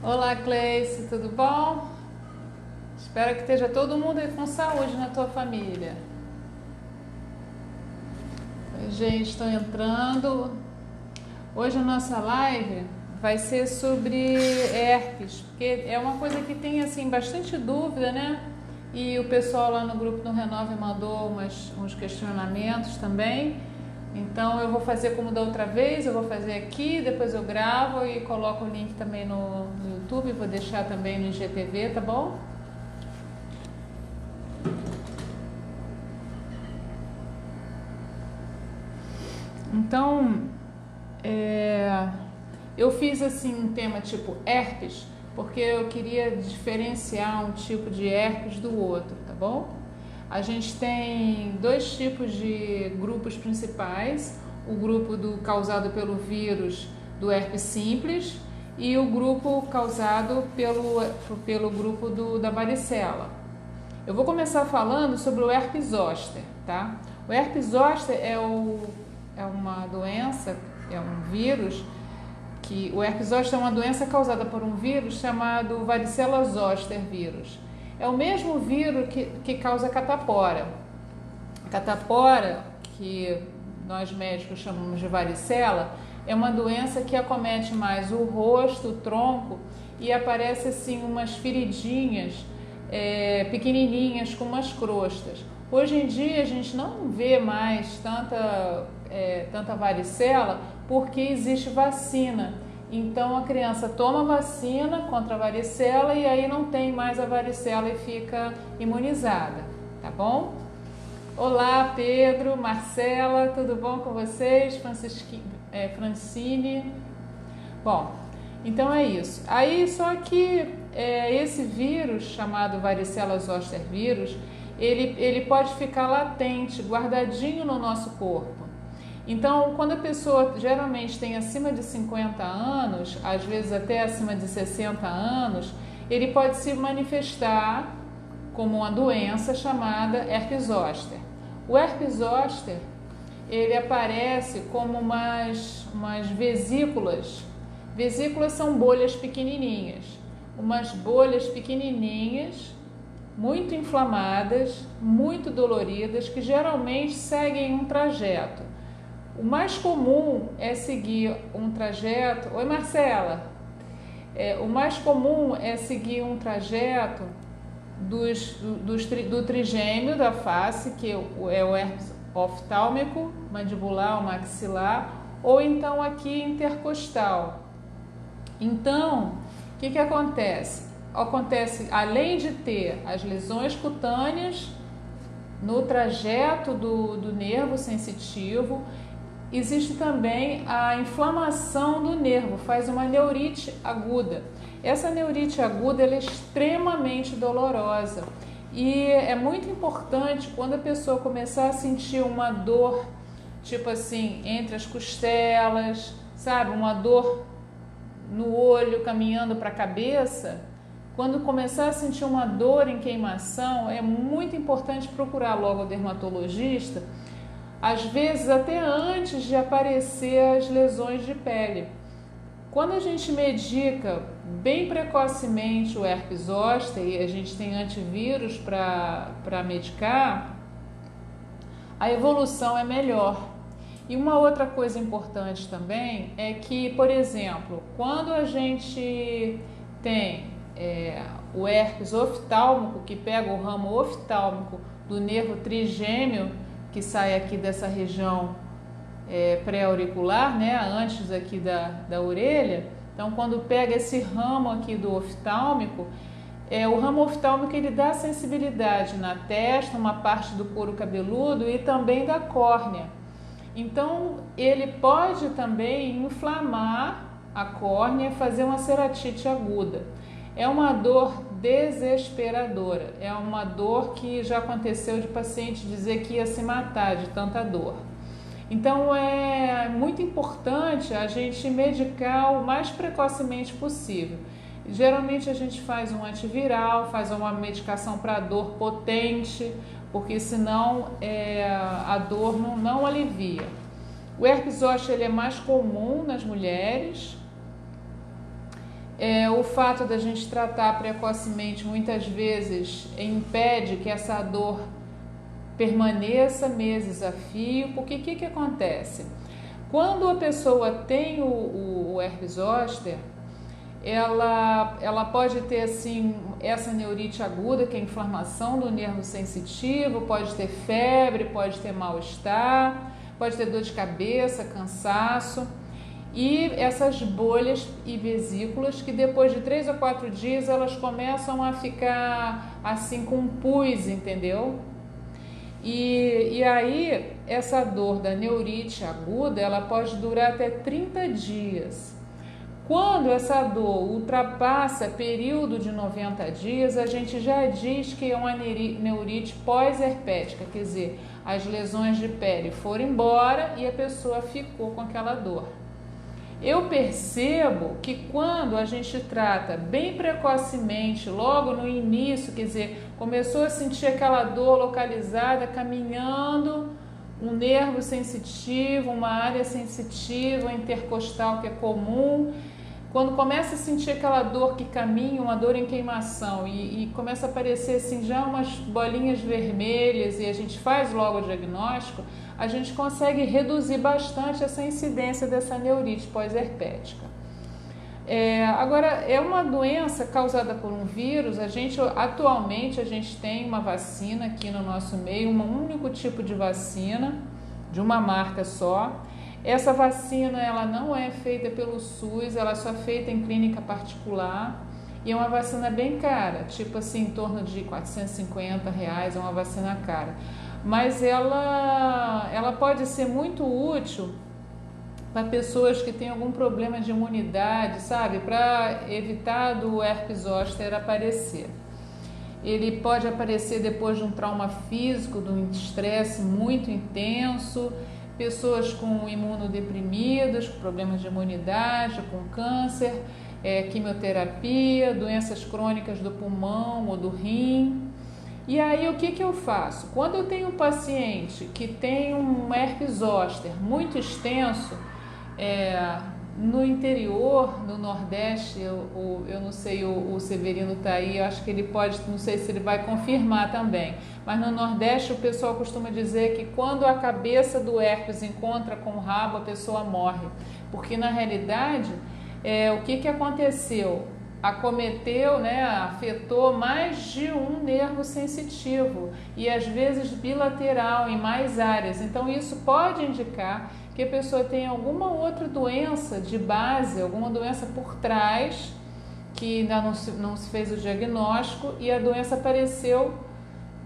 Olá, Cleice, tudo bom? Espero que esteja todo mundo aí com saúde na tua família. Oi, gente, estou entrando. Hoje a nossa live vai ser sobre herpes, porque é uma coisa que tem assim bastante dúvida, né? E o pessoal lá no grupo do Renove mandou uns questionamentos também. Então eu vou fazer como da outra vez, eu vou fazer aqui, depois eu gravo e coloco o link também no YouTube, vou deixar também no IGTV, tá bom? Então, eu fiz assim um tema tipo herpes, porque eu queria diferenciar um tipo de herpes do outro, tá bom? A gente tem dois tipos de grupos principais, o grupo causado pelo vírus do herpes simples e o grupo causado pelo grupo da varicela. Eu vou começar falando sobre o herpes zoster, tá? O herpes zoster é uma doença, é um vírus o herpes zoster é uma doença causada por um vírus chamado varicela zoster vírus. É o mesmo vírus que causa catapora. Catapora, que nós médicos chamamos de varicela, é uma doença que acomete mais o rosto, o tronco, e aparece assim umas feridinhas pequenininhas com umas crostas. Hoje em dia a gente não vê mais tanta varicela porque existe vacina. Então a criança toma vacina contra a varicela e aí não tem mais a varicela e fica imunizada, tá bom? Olá, Pedro, Marcela, tudo bom com vocês? Francine. Bom, então é isso. Aí só que esse vírus chamado varicela zoster vírus, ele pode ficar latente, guardadinho no nosso corpo. Então, quando a pessoa geralmente tem acima de 50 anos, às vezes até acima de 60 anos, ele pode se manifestar como uma doença chamada herpes zoster. O herpes zoster, ele aparece como umas vesículas. Vesículas são bolhas pequenininhas. Umas bolhas pequenininhas, muito inflamadas, muito doloridas, que geralmente seguem um trajeto. O mais comum é seguir um trajeto... Oi, Marcela! O mais comum é seguir um trajeto do trigêmeo da face, que é o herpes oftálmico, mandibular ou maxilar, ou então aqui intercostal. Então, o que acontece? Acontece, além de ter as lesões cutâneas no trajeto do nervo sensitivo, existe também a inflamação do nervo, faz uma neurite aguda. Essa neurite aguda ela é extremamente dolorosa e é muito importante quando a pessoa começar a sentir uma dor, tipo assim, entre as costelas, sabe? Uma dor no olho caminhando para a cabeça. Quando começar a sentir uma dor em queimação, é muito importante procurar logo o dermatologista, às vezes até antes de aparecer as lesões de pele. Quando a gente medica bem precocemente o herpes zoster e a gente tem antivírus para medicar, a evolução é melhor. E uma outra coisa importante também é que, por exemplo, quando a gente tem o herpes oftálmico, que pega o ramo oftálmico do nervo trigêmeo, que sai aqui dessa região pré-auricular, né, antes aqui da orelha. Então, quando pega esse ramo aqui do oftálmico, o ramo oftálmico ele dá sensibilidade na testa, uma parte do couro cabeludo e também da córnea. Então, ele pode também inflamar a córnea e fazer uma ceratite aguda. É uma dor desesperadora, é uma dor que já aconteceu de paciente dizer que ia se matar de tanta dor. Então é muito importante a gente medicar o mais precocemente possível. Geralmente a gente faz um antiviral, faz uma medicação para dor potente, porque senão a dor não alivia. O herpes zoster ele é mais comum nas mulheres. O fato da gente tratar precocemente muitas vezes impede que essa dor permaneça meses a fio, porque o que acontece? Quando a pessoa tem o herpes zoster, ela pode ter assim essa neurite aguda, que é a inflamação do nervo sensitivo, pode ter febre, pode ter mal-estar, pode ter dor de cabeça, cansaço. E essas bolhas e vesículas que depois de 3 ou 4 dias elas começam a ficar assim com pus, entendeu? E aí essa dor da neurite aguda ela pode durar até 30 dias. Quando essa dor ultrapassa período de 90 dias, a gente já diz que é uma neurite pós-herpética, quer dizer, as lesões de pele foram embora e a pessoa ficou com aquela dor. Eu percebo que quando a gente trata bem precocemente, logo no início, quer dizer, começou a sentir aquela dor localizada, caminhando, um nervo sensitivo, uma área sensitiva, intercostal que é comum, quando começa a sentir aquela dor que caminha, uma dor em queimação e começa a aparecer assim já umas bolinhas vermelhas e a gente faz logo o diagnóstico, a gente consegue reduzir bastante essa incidência dessa neurite pós-herpética. Agora, é uma doença causada por um vírus. Atualmente a gente tem uma vacina aqui no nosso meio, um único tipo de vacina, de uma marca só. Essa vacina ela não é feita pelo SUS, ela só é feita em clínica particular e é uma vacina bem cara, tipo assim, em torno de R$450, é uma vacina cara. Mas ela pode ser muito útil para pessoas que têm algum problema de imunidade, sabe? Para evitar do herpes zoster aparecer. Ele pode aparecer depois de um trauma físico, de um estresse muito intenso, pessoas com imunodeprimidas, com problemas de imunidade, com câncer, quimioterapia, doenças crônicas do pulmão ou do rim. E aí o que eu faço? Quando eu tenho um paciente que tem um herpes zoster muito extenso, no interior, no Nordeste, eu não sei, o Severino está aí, eu acho que ele pode, não sei se ele vai confirmar também, mas no Nordeste o pessoal costuma dizer que quando a cabeça do herpes encontra com o rabo, a pessoa morre, porque na realidade, o que aconteceu? Acometeu, afetou mais de um nervo sensitivo e às vezes bilateral em mais áreas, então isso pode indicar que a pessoa tem alguma outra doença de base, alguma doença por trás, que ainda não se fez o diagnóstico e a doença apareceu,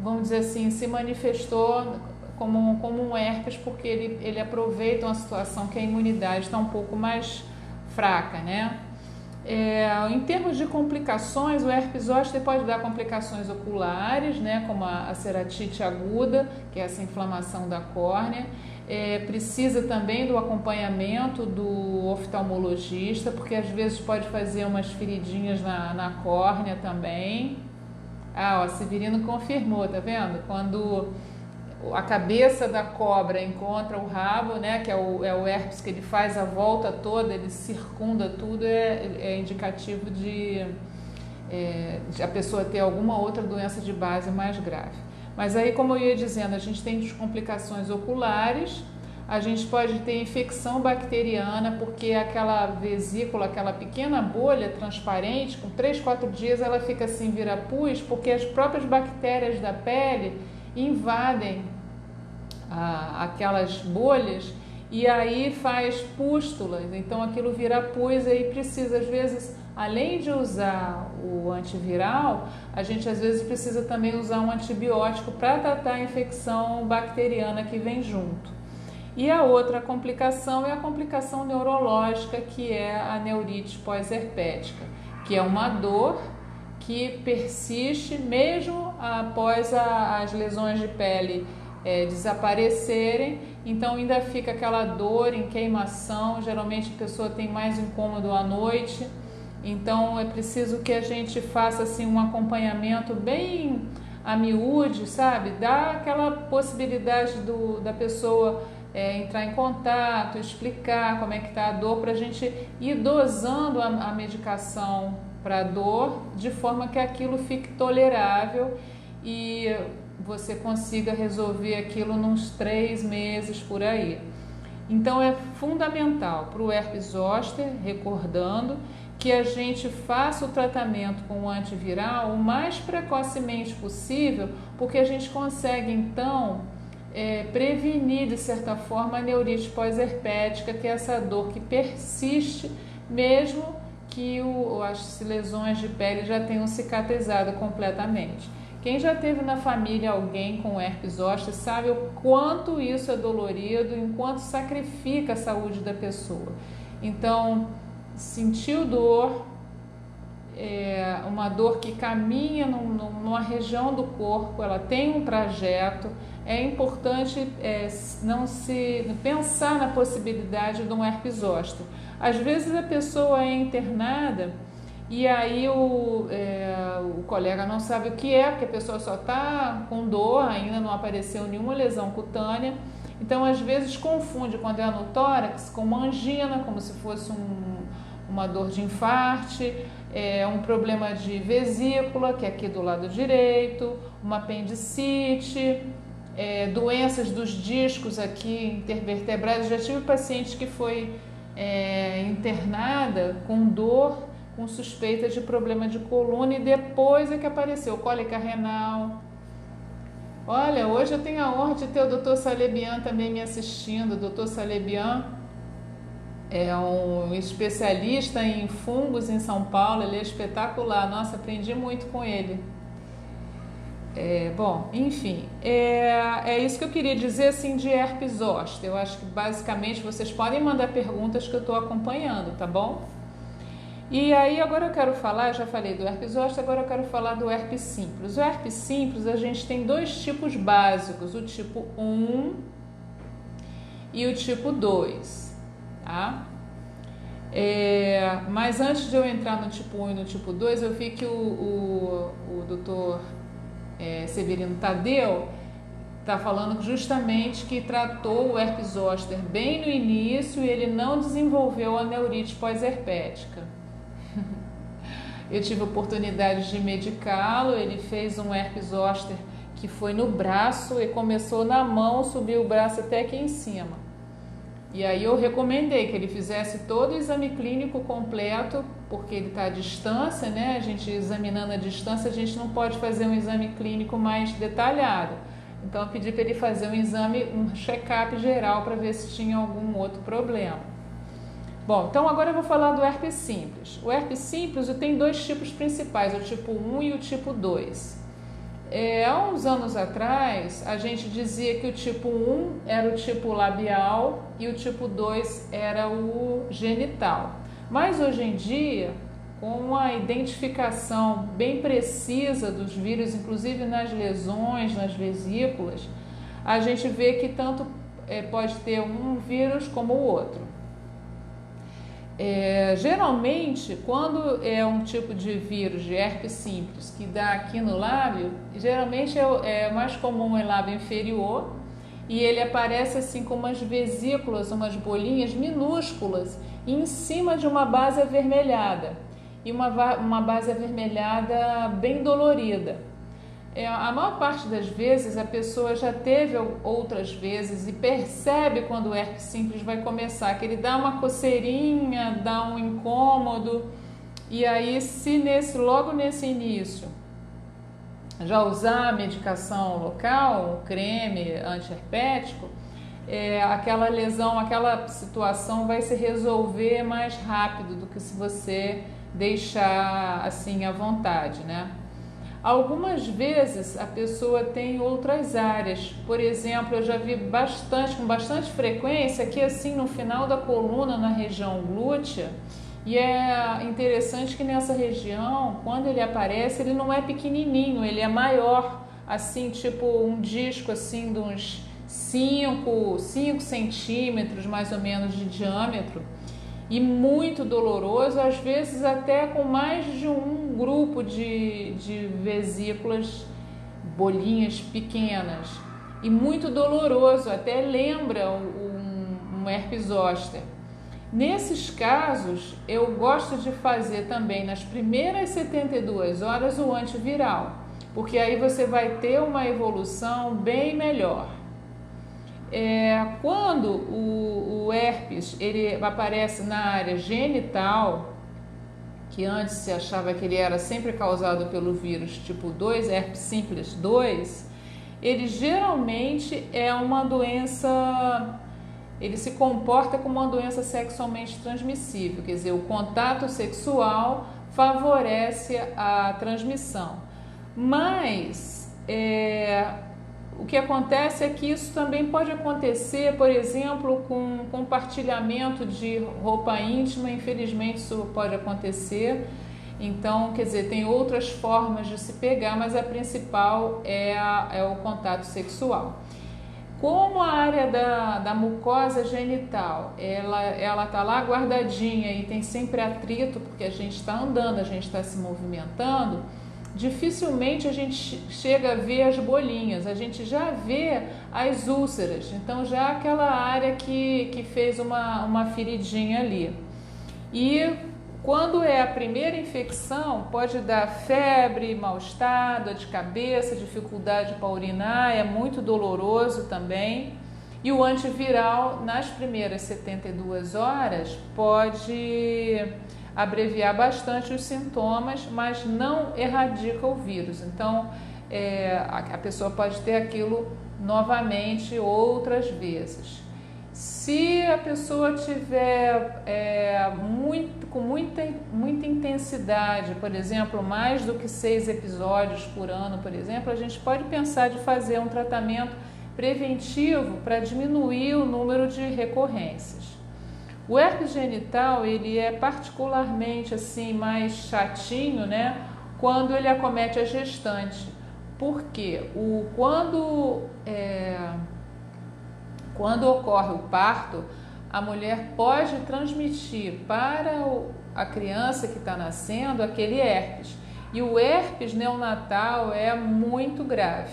vamos dizer assim, se manifestou como um herpes, porque ele aproveita uma situação que a imunidade está um pouco mais fraca, né? Em termos de complicações, o herpes zoster pode dar complicações oculares, né, como a ceratite aguda, que é essa inflamação da córnea. Precisa também do acompanhamento do oftalmologista, porque às vezes pode fazer umas feridinhas na córnea também. O Severino confirmou, tá vendo? Quando a cabeça da cobra encontra o rabo, né, que é o herpes, que ele faz a volta toda, ele circunda tudo, é indicativo de a pessoa ter alguma outra doença de base mais grave. Mas aí, como eu ia dizendo, a gente tem complicações oculares, a gente pode ter infecção bacteriana, porque aquela vesícula, aquela pequena bolha transparente, com 3, 4 dias ela fica assim, vira pus, porque as próprias bactérias da pele invadem aquelas bolhas e aí faz pústulas, então aquilo vira pus e aí precisa, às vezes, além de usar o antiviral, a gente às vezes precisa também usar um antibiótico para tratar a infecção bacteriana que vem junto. E a outra complicação é a complicação neurológica, que é a neurite pós-herpética, que é uma dor que persiste mesmo após as lesões de pele desaparecerem, então ainda fica aquela dor em queimação, geralmente a pessoa tem mais incômodo à noite, então é preciso que a gente faça assim, um acompanhamento bem a miúde, sabe? Dá aquela possibilidade da pessoa entrar em contato, explicar como é que está a dor, para a gente ir dosando a medicação para a dor, de forma que aquilo fique tolerável e você consiga resolver aquilo nos 3 meses por aí. Então é fundamental para o herpes zoster, recordando, que a gente faça o tratamento com o antiviral o mais precocemente possível, porque a gente consegue então prevenir de certa forma a neurite pós-herpética, que é essa dor que persiste mesmo que as lesões de pele já tenham cicatrizado completamente. Quem já teve na família alguém com herpes zoster sabe o quanto isso é dolorido, enquanto sacrifica a saúde da pessoa. Então, sentiu dor, uma dor que caminha numa região do corpo, ela tem um trajeto, é importante não se pensar na possibilidade de um herpes zoster. Às vezes a pessoa é internada e aí o colega não sabe o que é, porque a pessoa só está com dor, ainda não apareceu nenhuma lesão cutânea. Então, às vezes, confunde quando é no tórax com uma angina, como se fosse uma dor de infarte, um problema de vesícula, que é aqui do lado direito, uma apendicite, doenças dos discos aqui intervertebrais. Eu já tive paciente que foi internada com dor, com suspeita de problema de coluna, e depois é que apareceu cólica renal. Olha, hoje eu tenho a honra de ter o Dr. Salebian também me assistindo. O Dr. Salebian é um especialista em fungos em São Paulo, ele é espetacular. Nossa, aprendi muito com ele. Bom, enfim, é isso que eu queria dizer assim de herpes zoster. Eu acho que basicamente vocês podem mandar perguntas que eu estou acompanhando, tá bom? E aí agora eu quero falar, já falei do herpes zoster, agora eu quero falar do herpes simples. O herpes simples a gente tem 2 tipos básicos, o tipo 1 e o tipo 2, tá? Mas antes de eu entrar no tipo 1 e no tipo 2, eu vi que o doutor Severino Tadeu está falando justamente que tratou o herpes zoster bem no início e ele não desenvolveu a neurite pós-herpética. Eu tive a oportunidade de medicá-lo, ele fez um herpes zoster que foi no braço e começou na mão, subiu o braço até aqui em cima. E aí eu recomendei que ele fizesse todo o exame clínico completo, porque ele está à distância, né? A gente examinando à distância, a gente não pode fazer um exame clínico mais detalhado. Então eu pedi para ele fazer um check-up geral para ver se tinha algum outro problema. Bom, então agora eu vou falar do herpes simples. O herpes simples tem 2 tipos principais, o tipo 1 e o tipo 2. Há uns anos atrás, a gente dizia que o tipo 1 era o tipo labial e o tipo 2 era o genital. Mas hoje em dia, com a identificação bem precisa dos vírus, inclusive nas lesões, nas vesículas, a gente vê que tanto pode ter um vírus como o outro. Geralmente, quando é um tipo de vírus de herpes simples que dá aqui no lábio, geralmente é mais comum em lábio inferior e ele aparece assim com umas vesículas, umas bolinhas minúsculas em cima de uma base avermelhada e uma base avermelhada bem dolorida. A maior parte das vezes a pessoa já teve outras vezes e percebe quando o herpes simples vai começar, que ele dá uma coceirinha, dá um incômodo, e aí se logo nesse início já usar a medicação local, um creme antiherpético, aquela lesão, aquela situação vai se resolver mais rápido do que se você deixar assim à vontade, né? Algumas vezes a pessoa tem outras áreas, por exemplo, eu já vi com bastante frequência aqui assim no final da coluna, na região glútea, e é interessante que nessa região, quando ele aparece, ele não é pequenininho, ele é maior, assim, tipo um disco assim de uns 5 centímetros mais ou menos de diâmetro, e muito doloroso, às vezes até com mais de um grupo de vesículas, bolinhas pequenas. e muito doloroso, até lembra um herpes zoster. Nesses casos, eu gosto de fazer também nas primeiras 72 horas o antiviral, porque aí você vai ter uma evolução bem melhor. Quando o herpes ele aparece na área genital, que antes se achava que ele era sempre causado pelo vírus tipo 2, herpes simples 2, ele geralmente é uma doença, ele se comporta como uma doença sexualmente transmissível, quer dizer, o contato sexual favorece a transmissão. Mas o que acontece é que isso também pode acontecer, por exemplo, com compartilhamento de roupa íntima, infelizmente isso pode acontecer. Então, quer dizer, tem outras formas de se pegar, mas a principal é o contato sexual. Como a área da mucosa genital, ela está lá guardadinha e tem sempre atrito, porque a gente está andando, a gente está se movimentando, dificilmente a gente chega a ver as bolinhas, a gente já vê as úlceras, então já aquela área que fez uma feridinha ali. E quando é a primeira infecção, pode dar febre, mal-estar, dor de cabeça, dificuldade para urinar, é muito doloroso também. E o antiviral, nas primeiras 72 horas, pode abreviar bastante os sintomas, mas não erradica o vírus. Então, a pessoa pode ter aquilo novamente outras vezes. Se a pessoa tiver com muita intensidade, por exemplo, mais do que 6 episódios por ano, por exemplo, a gente pode pensar de fazer um tratamento preventivo para diminuir o número de recorrências. O herpes genital, ele é particularmente assim mais chatinho, né, quando ele acomete a gestante. Porque quando ocorre o parto, a mulher pode transmitir para a criança que está nascendo aquele herpes. E o herpes neonatal é muito grave.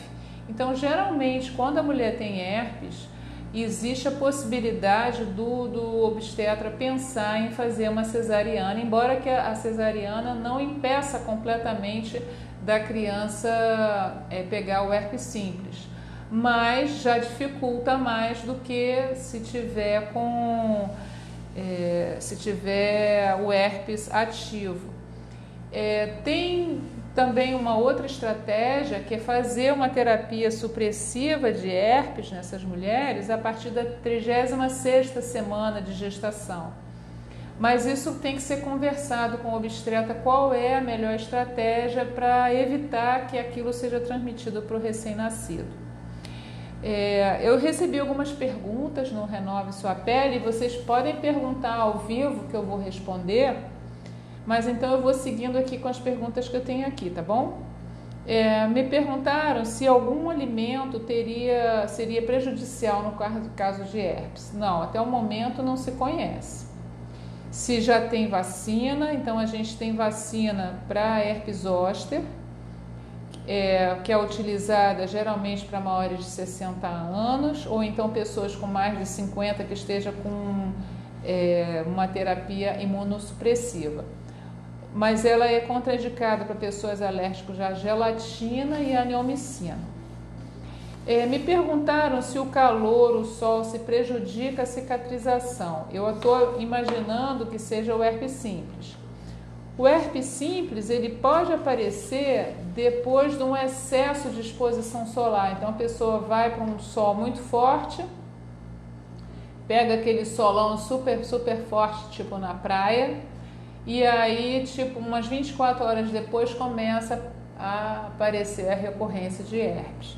Então, geralmente, quando a mulher tem herpes, existe a possibilidade do obstetra pensar em fazer uma cesariana, embora que a cesariana não impeça completamente da criança pegar o herpes simples, mas já dificulta mais do que se tiver o herpes ativo. Tem também uma outra estratégia que é fazer uma terapia supressiva de herpes nessas mulheres a partir da 36ª semana de gestação. Mas isso tem que ser conversado com o obstetra, qual é a melhor estratégia para evitar que aquilo seja transmitido para o recém-nascido. Eu recebi algumas perguntas no Renove Sua Pele, vocês podem perguntar ao vivo que eu vou responder, mas então eu vou seguindo aqui com as perguntas que eu tenho aqui, tá bom? Me perguntaram se algum alimento seria prejudicial no caso de herpes. Não, até o momento não se conhece. Se já tem vacina, então a gente tem vacina para herpes zoster, que é utilizada geralmente para maiores de 60 anos, ou então pessoas com mais de 50 que esteja com uma terapia imunossupressiva. Mas ela é contraindicada para pessoas alérgicas à gelatina e à neomicina. Me perguntaram se o calor, o sol, se prejudica a cicatrização. Eu estou imaginando que seja o herpes simples. O herpes simples, ele pode aparecer depois de um excesso de exposição solar. Então, a pessoa vai para um sol muito forte, pega aquele solão super, super forte, tipo na praia, e aí, tipo, umas 24 horas depois, começa a aparecer a recorrência de herpes.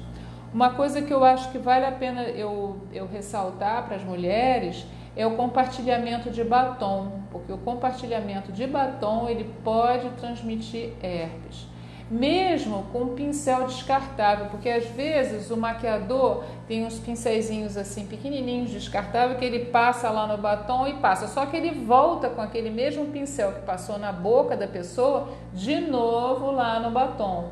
Uma coisa que eu acho que vale a pena eu ressaltar para as mulheres é o compartilhamento de batom, porque o compartilhamento de batom ele pode transmitir herpes, mesmo com um pincel descartável, porque às vezes o maquiador tem uns pincelzinhos assim pequenininhos descartáveis que ele passa lá no batom e passa, só que ele volta com aquele mesmo pincel que passou na boca da pessoa de novo lá no batom.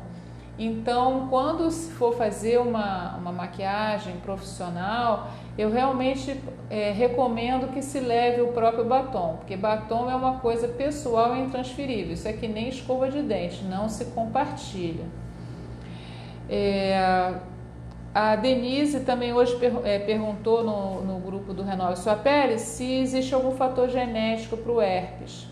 Então, quando se for fazer uma maquiagem profissional, eu realmente recomendo que se leve o próprio batom, porque batom é uma coisa pessoal e intransferível. Isso é que nem escova de dente, não se compartilha. A Denise também hoje perguntou no grupo do Renove Sua Pele se existe algum fator genético para o herpes.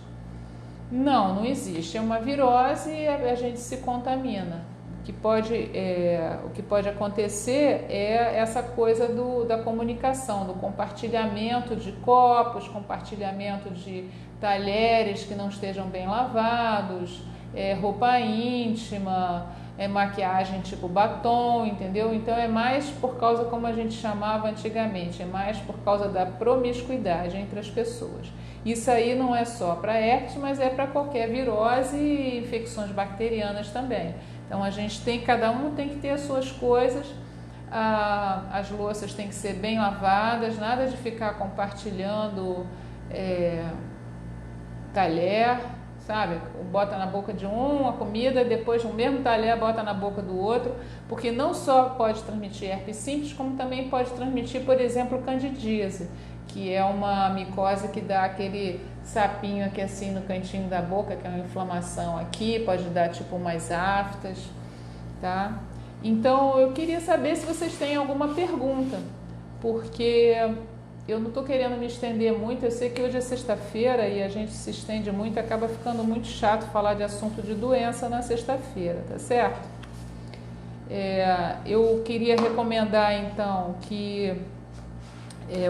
Não existe. É uma virose e a gente se contamina. O que pode acontecer é essa coisa da comunicação, do compartilhamento de copos, compartilhamento de talheres que não estejam bem lavados, roupa íntima, maquiagem tipo batom, entendeu? Então é mais por causa, como a gente chamava antigamente, é mais por causa da promiscuidade entre as pessoas. Isso aí não é só para herpes, mas é para qualquer virose e infecções bacterianas também. Então cada um tem que ter as suas coisas, as louças têm que ser bem lavadas, nada de ficar compartilhando talher, sabe? Bota na boca de um a comida, depois no mesmo talher bota na boca do outro, porque não só pode transmitir herpes simples, como também pode transmitir, por exemplo, candidíase, que é uma micose que dá aquele sapinho aqui assim no cantinho da boca, que é uma inflamação aqui, pode dar tipo umas aftas, tá? Então eu queria saber se vocês têm alguma pergunta, porque eu não estou querendo me estender muito. Eu sei que hoje é sexta-feira e a gente se estende muito, acaba ficando muito chato falar de assunto de doença na sexta-feira, tá certo? Eu queria recomendar então que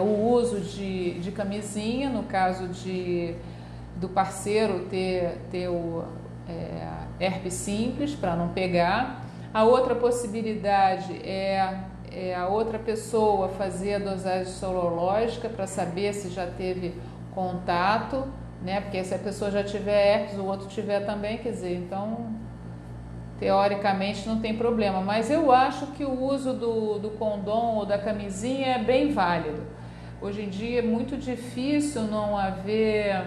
o uso de camisinha, no caso do parceiro ter o herpes simples para não pegar. A outra possibilidade é a outra pessoa fazer a dosagem sorológica para saber se já teve contato, né? Porque se a pessoa já tiver herpes, o outro tiver também, quer dizer, então teoricamente não tem problema. Mas eu acho que o uso do condom ou da camisinha é bem válido. Hoje em dia é muito difícil não haver,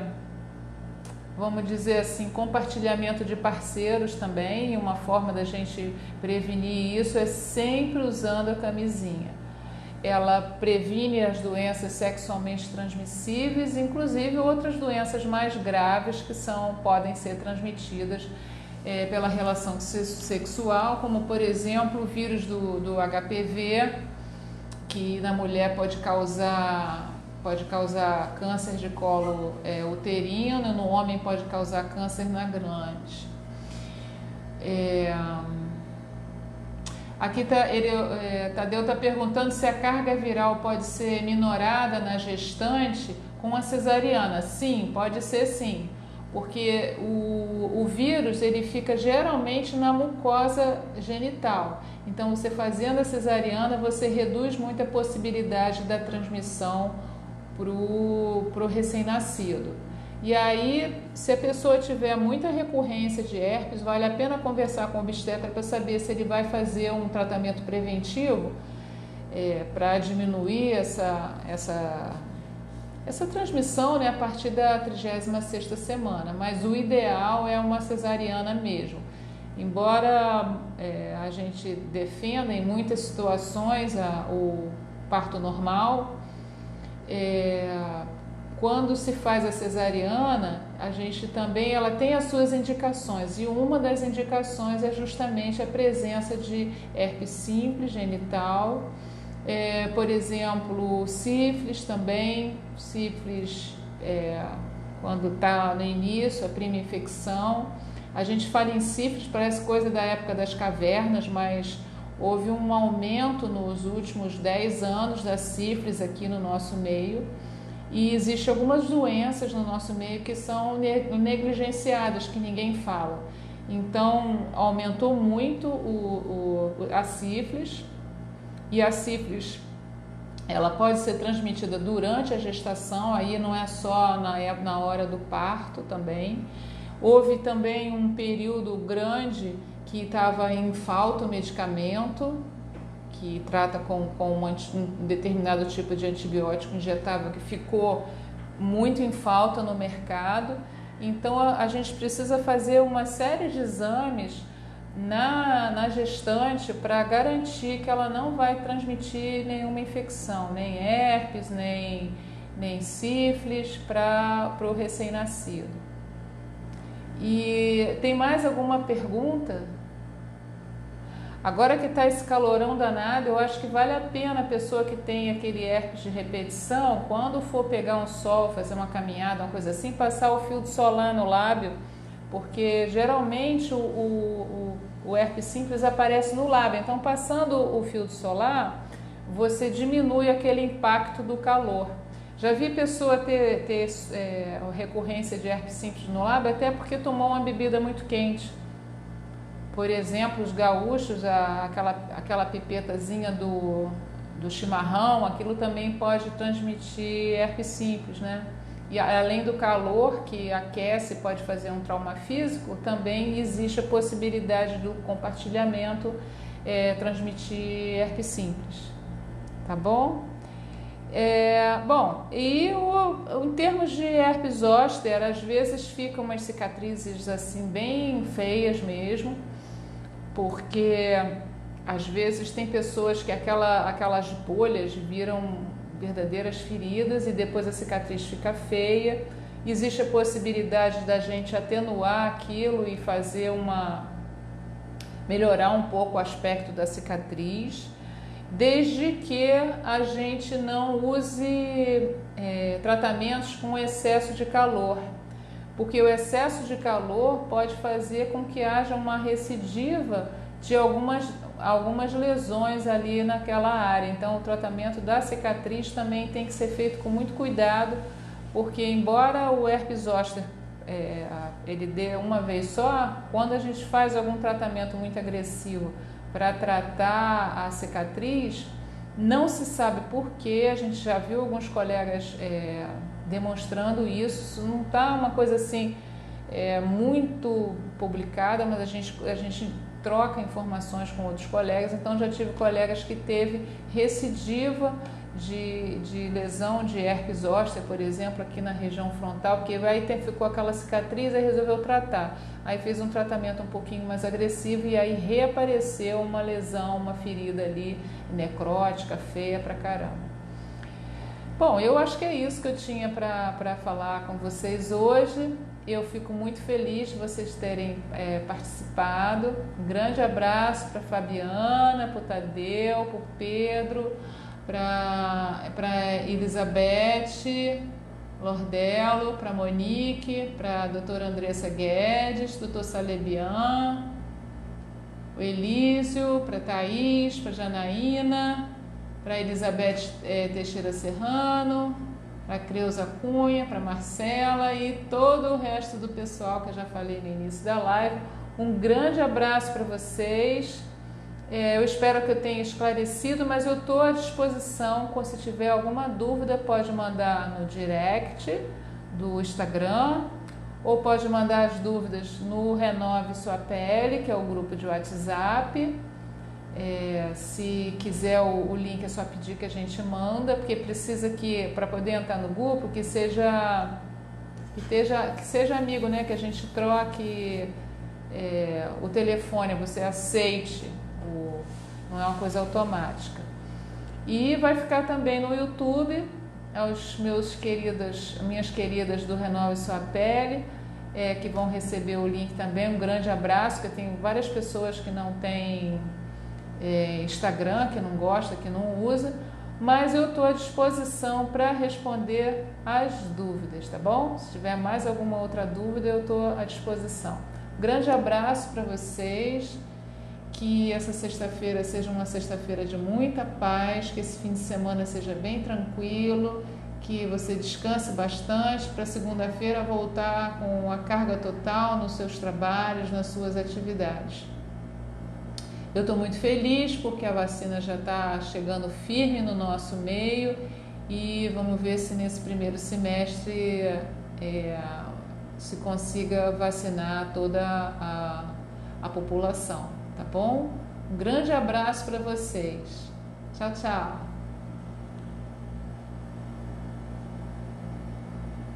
vamos dizer assim, compartilhamento de parceiros também. Uma forma da gente prevenir isso é sempre usando a camisinha. Ela previne as doenças sexualmente transmissíveis, inclusive outras doenças mais graves que podem ser transmitidas pela relação sexual, como por exemplo o vírus do HPV, que na mulher pode causar câncer de colo uterino, no homem pode causar câncer na glande. Aqui Tadeu está perguntando se a carga viral pode ser minorada na gestante com a cesariana. Sim, pode ser sim, porque o vírus ele fica geralmente na mucosa genital. Então, você fazendo a cesariana, você reduz muito a possibilidade da transmissão para o recém-nascido. E aí, se a pessoa tiver muita recorrência de herpes, vale a pena conversar com o obstetra para saber se ele vai fazer um tratamento preventivo para diminuir essa transmissão, né, a partir da 36ª semana. Mas o ideal é uma cesariana mesmo. Embora a gente defenda em muitas situações o parto normal, quando se faz a cesariana, a gente também ela tem as suas indicações, e uma das indicações é justamente a presença de herpes simples genital, por exemplo, sífilis também, sífilis quando está no início, a prima infecção. A gente fala em sífilis, parece coisa da época das cavernas, mas houve um aumento nos últimos 10 anos da sífilis aqui no nosso meio. E existem algumas doenças no nosso meio que são negligenciadas, que ninguém fala. Então, aumentou muito a sífilis, e a sífilis ela pode ser transmitida durante a gestação, aí não é só na hora do parto também. Houve também um período grande que estava em falta o medicamento, que trata com um determinado tipo de antibiótico injetável, que ficou muito em falta no mercado. Então a gente precisa fazer uma série de exames na gestante para garantir que ela não vai transmitir nenhuma infecção, nem herpes, nem sífilis para o recém-nascido. E tem mais alguma pergunta? Agora que está esse calorão danado, eu acho que vale a pena a pessoa que tem aquele herpes de repetição, quando for pegar um sol, fazer uma caminhada, uma coisa assim, passar o fio de solar no lábio, porque geralmente o herpes simples aparece no lábio. Então, passando o fio de solar, você diminui aquele impacto do calor. Já vi pessoa ter recorrência de herpes simples no lábio até porque tomou uma bebida muito quente. Por exemplo, os gaúchos, aquela pipetazinha do chimarrão, aquilo também pode transmitir herpes simples, né? E além do calor que aquece e pode fazer um trauma físico, também existe a possibilidade do compartilhamento transmitir herpes simples, tá bom? Bom, e em termos de herpes zoster, às vezes ficam umas cicatrizes assim bem feias mesmo, porque às vezes tem pessoas que aquelas bolhas viram verdadeiras feridas e depois a cicatriz fica feia. Existe a possibilidade da gente atenuar aquilo e melhorar um pouco o aspecto da cicatriz, desde que a gente não use tratamentos com excesso de calor, porque o excesso de calor pode fazer com que haja uma recidiva de algumas lesões ali naquela área. Então, o tratamento da cicatriz também tem que ser feito com muito cuidado, porque embora o herpes zoster ele dê uma vez só, quando a gente faz algum tratamento muito agressivo para tratar a cicatriz, não se sabe por quê. A gente já viu alguns colegas demonstrando isso. Não está uma coisa assim muito publicada, mas a gente troca informações com outros colegas. Então já tive colegas que teve recidiva de lesão de herpes zoster, por exemplo, aqui na região frontal, porque aí ficou aquela cicatriz e resolveu tratar. Aí fez um tratamento um pouquinho mais agressivo e aí reapareceu uma lesão, uma ferida ali necrótica, feia pra caramba. Bom, eu acho que é isso que eu tinha para falar com vocês hoje. Eu fico muito feliz de vocês terem participado. Um grande abraço para Fabiana, para o Tadeu, para o Pedro, para Elizabeth Lordello, para Monique, para a doutora Andressa Guedes, doutor Salebian, o Elísio, para Thaís, para Janaína, para Elizabeth Teixeira Serrano, para Creuza Cunha, para Marcela e todo o resto do pessoal que eu já falei no início da live. Um grande abraço para vocês. Eu espero que eu tenha esclarecido, mas eu estou à disposição. Se tiver alguma dúvida, pode mandar no direct do Instagram ou pode mandar as dúvidas no Renove Sua Pele, que é o grupo de WhatsApp. Se quiser o link, é só pedir que a gente manda, porque precisa que, para poder entrar no grupo, que seja amigo, né? Que a gente troque o telefone, você aceite. Não é uma coisa automática. E vai ficar também no YouTube, aos minhas queridas do Renove Sua Pele, que vão receber o link também. Um grande abraço, que eu tenho várias pessoas que não têm Instagram, que não gosta, que não usa, mas eu estou à disposição para responder as dúvidas, tá bom? Se tiver mais alguma outra dúvida, eu estou à disposição. Grande abraço para vocês. Que essa sexta-feira seja uma sexta-feira de muita paz, que esse fim de semana seja bem tranquilo, que você descanse bastante para segunda-feira voltar com a carga total nos seus trabalhos, nas suas atividades. Eu estou muito feliz porque a vacina já está chegando firme no nosso meio e vamos ver se nesse primeiro semestre se consiga vacinar toda a população. Tá bom? Um grande abraço para vocês. Tchau, tchau.